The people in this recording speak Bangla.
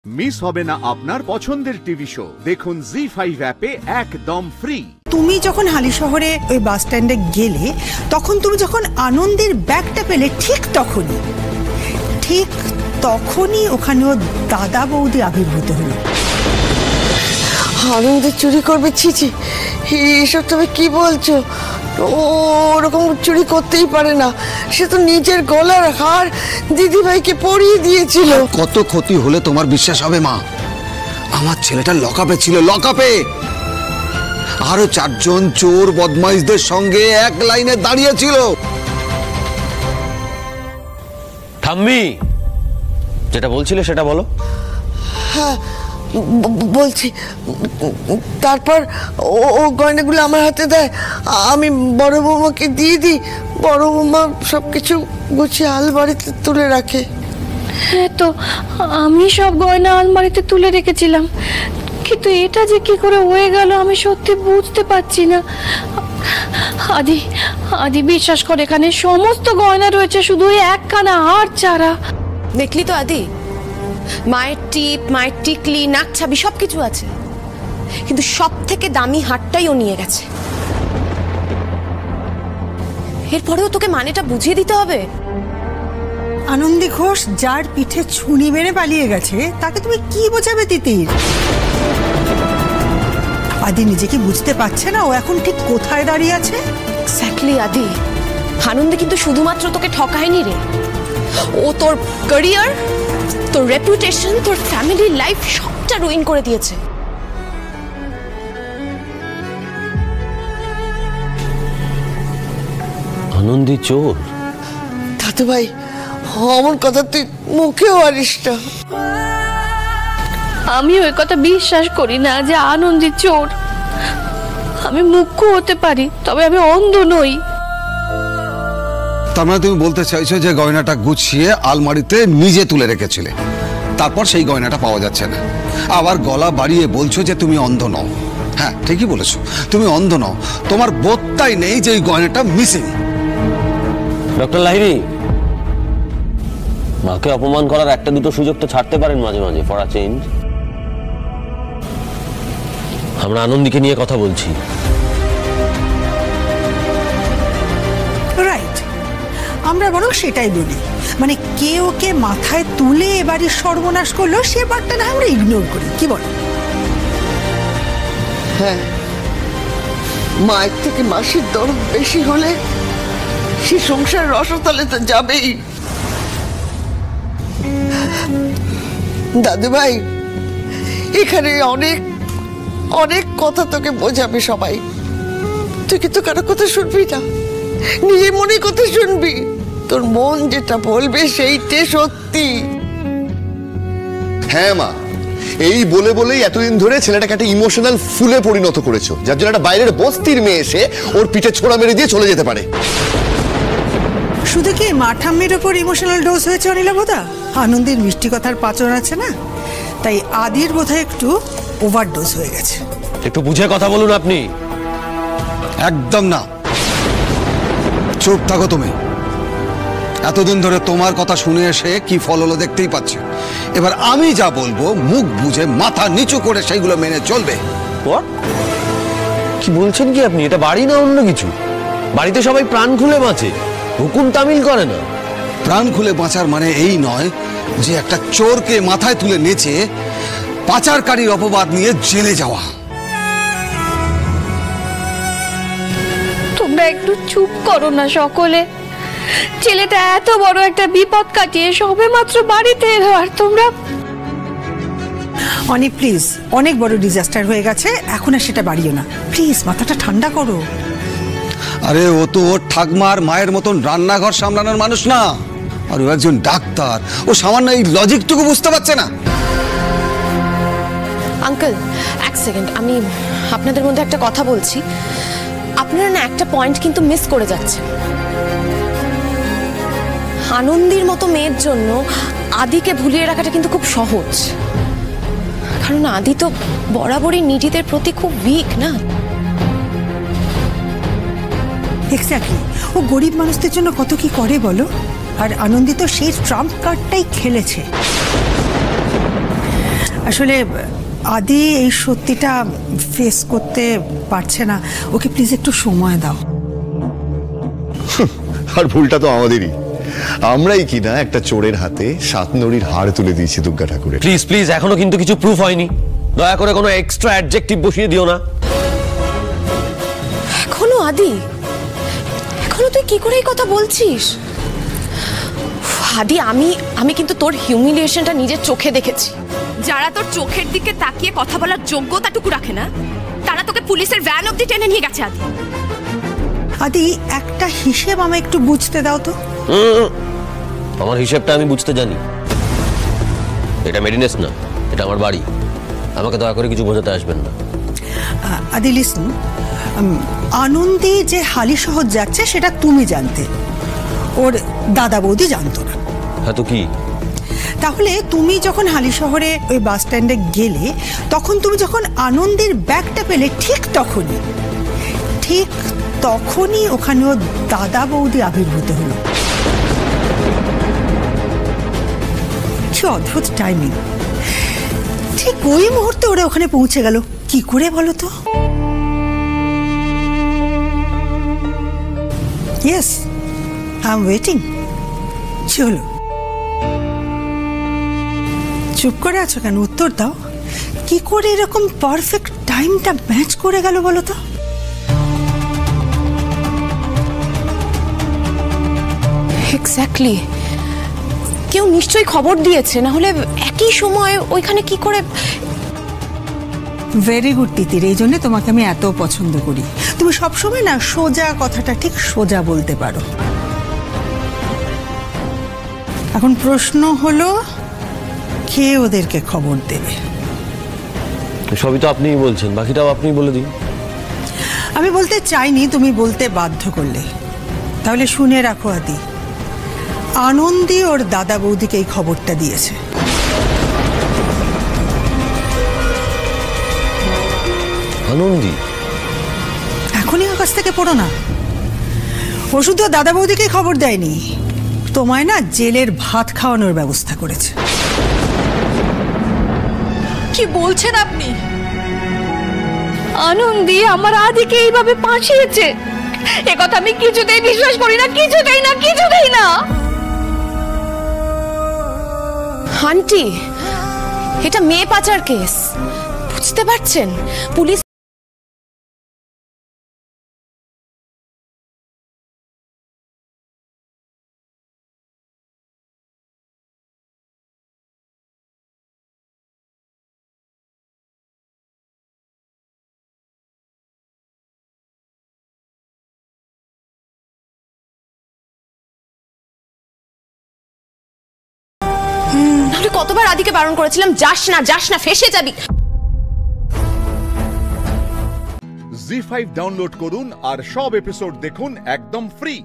মিস হবে না আপনার পছন্দের টিভি শো। দেখুন জি5 অ্যাপে একদম ফ্রি। তুমি যখন হালি শহরে ওই বাস স্ট্যান্ডে গেলে, তখন তুমি যখন আনন্দের ব্যাগটা পেলে, ঠিক তখনই ওখানে ও দাদা বৌদি আবির্ভূত হলো। আনন্দের চুরি করবে? ছিছি, এসব তুমি কি বলছো? ও ওরকম চুরি করতেই পারে না। সে তো নিজের গলার হার দিদিভাইকে পরিয়ে দিয়েছিল। কত ক্ষতি হলে তোমার বিশ্বাস হবে মা? আমার ছেলেটা লকআপে ছিল, লকআপে। আরো 4 জন চোর বদমাইশদের সঙ্গে এক লাইনে দাঁড়িয়ে ছিল। ঠাম্মি, যেটা বলছিলে সেটা বলো। হ্যাঁ বলছি। তারপর ও গয়নাগুলো আমার হাতে দেয়, আমি বড় বৌমাকে দিয়ে দিই। বড় বৌমা সবকিছু গুছিয়ে আলমারিতে তুলে রাখে। হ্যাঁ, তো আমি সব গয়না আলমারিতে তুলে রেখেছিলাম, কিন্তু এটা যে কি করে হয়ে গেল আমি সত্যি বুঝতে পারছি না। আদি বিশ্বাস করে, এখানে সমস্ত গয়না রয়েছে, শুধু একখানা হার ছাড়া। দেখলি তো আদি, মায়ের টিপ, মায়ের টিকলি, নাক ছাবি সবকিছু আছে, কিন্তু সব থেকে দামি হারটাই ও নিয়ে গেছে। এরপরেও তোকে মানেটা বুঝিয়ে দিতে হবে। আনন্দী ঘোষ যার পিঠে ছুরি মেরে পালিয়ে গেছে, তাকে তুমি কি বোঝাবে তিতির? আদি নিজে কি বুঝতে পারছে না ও এখন ঠিক কোথায় দাঁড়িয়ে আছে? এক্স্যাক্টলি আদি, আনন্দে কিন্তু শুধুমাত্র তোকে ঠকায়নি রে, ও তোর ক্যারিয়ার, তোর রেপুটেশন, তোর ফ্যামিলি লাইফ সবটা রুইন করে দিয়েছে। আনন্দী চোর? দাদু ভাই, অমন কথা তুই মুখেও আনিস না। আমি ওই কথা বিশ্বাস করি না যে আনন্দী চোর। আমি মুখ্য হতে পারি, তবে আমি অন্ধ নই। তার মানে তুমি বলতে চাইছো যে গয়নাটা গুছিয়ে আলমারিতে নিজে তুলে রেখেছিলে, তারপর সেই গয়নাটা পাওয়া যাচ্ছে না। আবার গলা বাড়িয়ে বলছো যে তুমি অন্ধ নও। হ্যাঁ, ঠিকই বলেছো, তুমি অন্ধ নও। তোমার বোধটাই নেই যে এই গয়নাটা মিসিং। ডক্টর লাহিড়ী, মাকে অপমান করার একটা দুটো সুযোগ তো ছাড়তে পারেন মাঝে মাঝে, ফর আ চেঞ্জ। আমরা আনন্দীকে নিয়ে কথা বলছি। রাইট, আমরা বরং সেটাই বলি। মানে কে ওকে মাথায় তুলে এবারে সর্বনাশ করলো, সে বার্তা না আমরা ইগনোর করি, কি বল? হ্যাঁ, মায়ের থেকে মাসির দরদ বেশি হলে সে সংসার রসতলে তো যাবেই। দাদু ভাই, এখানে অনেক অনেক কথা তোকে বোঝাবে সবাই, তুই কিন্তু কারো কথা শুনবি না, নিজের মনে কথা শুনবি। তোর মন যেটা বলবে সেইটাই সত্যি। হ্যাঁ মা, এই বলে বলেই এতদিন ধরে ছেলেটাকে একটা ইমোশনাল ফুলে পরিণত করেছো, যার জন্য একটা বাইরের বস্তির মেয়ে এসে ওর পিঠে ছোড়া মেরে দিয়ে চলে যেতে পারে। শুধু কি মাঠাম্মির ওপর ইমোশনাল ডোজ হয়েছে অনিলাভদা? আনন্দের মিষ্টি কথার পাচন আছে না, তাই আদির বোধহয় একটু ওভারডোজ হয়ে গেছে। একটু বুঝে কথা বলুন আপনি। একদম না, চুপ থাকো তুমি। এতদিন ধরে তোমার কথা শুনে এসে কি ফল হলো দেখতেই পাচ্ছি। এবার আমি যা বলবো মুখ বুঝে মাথা নিচু করে সেইগুলো মেনে চলবে। কি বলছেন কি আপনি? এটা বাড়ি না অন্য কিছু? বাড়িতে সবাই প্রাণ খুলে বাঁচে, হুকুম তামিল করে না। প্রাণ খুলে বাঁচার মানে এই নয় যে একটা চোরকে মাথায় তুলে নেচে পাচারকারীর অপবাদ নিয়ে জেলে যাওয়া। তোমরা একটু চুপ করো না সকলে। ছেলেটা এত বড় একটা বিপদ কাটিয়ে সবে মাত্র বাড়িতে এলো, আর তোমরা। অনেক প্লিজ, অনেক বড় ডিজাস্টার হয়ে গেছে, এখন আর সেটা বাড়িও না প্লিজ, মাথাটা ঠান্ডা করো। আরে ও তো ওর ঠাকমার মায়ের মতন রান্নাঘর সামলানোর মানুষ না, আর ও একজন ডাক্তার। ও সামান্য এই লজিকটুকু বুঝতে পারছে না। আঙ্কেল, এক সেকেন্ড, আমি আপনাদের মধ্যে একটা কথা বলছি। আপনারা না একটা পয়েন্ট কিন্তু মিস করে যাচ্ছেন। আনন্দীর মতো মেয়ের জন্য আদিকে ভুলিয়ে রাখাটা কিন্তু খুব সহজ, কারণ আদি তো বরাবরই নিজিদের প্রতি খুব উইক না। এক্স্যাক্টলি, ও গরিব মানুষদের জন্য কত কি করে বলো। আর আনন্দিত সেই ট্রাম্প কার্ডটাই খেলেছে। আসলে আদি এই সত্যিটা ফেস করতে পারছে না, ওকে প্লিজ একটু সময় দাও। আর ভুলটা তো আমাদেরই, আমরাই কিনা একটা চোরের হাতে 7 নড়ির হাড় তুলে দিয়েছি দুর্গা ঠাকুরের। প্লিজ প্লিজ, এখনো কিন্তু কিছু প্রুফ হয়নি, দয়া করে কোনো এক্সট্রা অ্যাডজেক্টিভ বসিয়ে দিও না। এখনো আদি, এখনো তুই কি করে এই কথা বলছিস? আদি, আমি কিন্তু তোর হিউমিলিয়েশনটা নিজের চোখে দেখেছি। যারা তোর চোখের দিকে তাকিয়ে কথা বলার যোগ্যতাটুকু রাখে না, তারা তোকে পুলিশের ভ্যান অবধি টেনে নিয়ে গেছে। আদি আদি, একটা হিসেব আমায় একটু বুঝতে দাও তো। আমার হিসেবটা আমি বুঝতে জানি। এটা মেডিনেস না, এটা আমার বাড়ি। আমাকে দয়া করে কিছু বোঝাতে আসবেন না। আদি লিসন, আনন্দী যে হালিশহর যাচ্ছে সেটা তুমি জানতে, ওর দাদা বৌদি জানতো না। হ্যাঁ তো কি? তাহলে তুমি যখন হালিশহরে ওই বাস স্ট্যান্ডে গেলে, তখন তুমি যখন আনন্দের ব্যাগটা পেলে, ঠিক তখনই ওখানে ওর দাদা বৌদি আবির্ভূত হলো। কি অদ্ভুত টাইমিং! ঠিক ওই মুহূর্তে ওরা ওখানে পৌঁছে গেল, কি করে বলো তো? Yes, I am waiting. চলো, চুপ করে আছো কেন? উত্তর দাও, কি করে এরকম পারফেক্ট টাইমটা ম্যাচ করে গেল বলো তো? এক্স্যাক্টলি, কেউ নিশ্চয়ই খবর দিয়েছে, না হলে একই সময় ওইখানে কি করে? ভেরি গুড তিতির, এই জন্য তোমাকে আমি এত পছন্দ করি। তুমি সবসময় না সোজা কথাটা ঠিক সোজা বলতে পারো। এখন প্রশ্ন হলো, কে ওদেরকে খবর দেবে? সবই তো আপনিই বলছেন, বাকিটাও আপনিই বলে দিন। আমি বলতে চাইনি, তুমি বলতে বাধ্য করলে। তাহলে শুনে রাখো আদি, আনন্দী ওর দাদা বৌদিকে এই খবরটা দিয়েছে। আনন্দী? এখনই আকাশ থেকে পড়ো না। ও শুধু দাদা বৌদিকে খবর দেয়নি, তোমায় না জেলের ভাত খাওয়ানোর ব্যবস্থা করেছে। কি বলছেন আপনি? আনন্দী আমার আদিকে এইভাবে ফাঁসিয়েছে, এ কথা আমি কিছুতেই বিশ্বাস করি না, কিছুতেই না। আন্টি, এটা মেয়ে পাচার কেস, বুঝতে পারছেন? পুলিশ কতবার আদিকে বারণ করেছিলাম, যাস না, ফেসে যাবি। জি5 ডাউনলোড করুন আর সব এপিসোড দেখুন একদম ফ্রি।